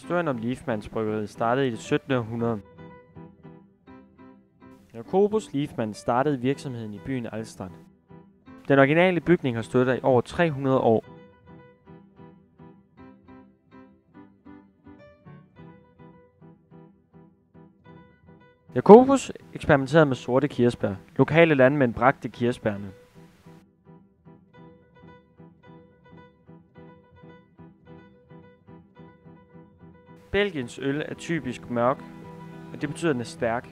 Historien om Liefmanns Bryggeriet startede i det 17. århundrede. Jacobus Liefmann startede virksomheden i byen Alstrand. Den originale bygning har stået der i over 300 år. Jacobus eksperimenterede med sorte kirsebær. Lokale landmænd bragte kirsebærne. Belgiens øl er typisk mørk, og det betyder, at den er stærk.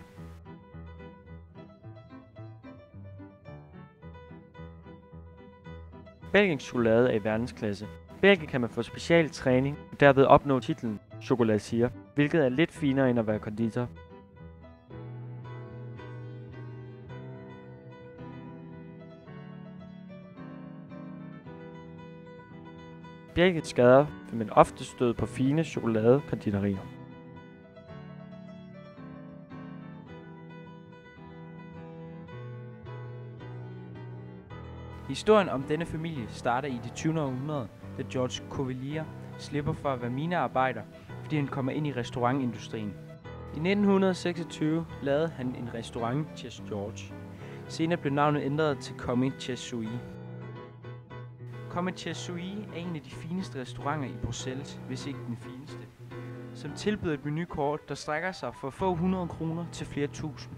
Belgiens chokolade er i verdensklasse. I Belgien kan man få special træning og derved opnå titlen chocolatier, hvilket er lidt finere end at være konditor. Belgiens gader vil man ofte støde på fine chokoladekonditorier. Historien om denne familie starter i det 20. århundrede, da George Cuvier slipper for at være minearbejder, fordi han kommer ind i restaurantindustrien. I 1926 lavede han en restaurant, Chez George. Senere blev navnet ændret til Commis Chez Suisse. Commis Chez Suisse er en af de fineste restauranter i Bruxelles, hvis ikke den fineste, som tilbyder et menukort, der strækker sig fra få 100 kroner til flere tusind.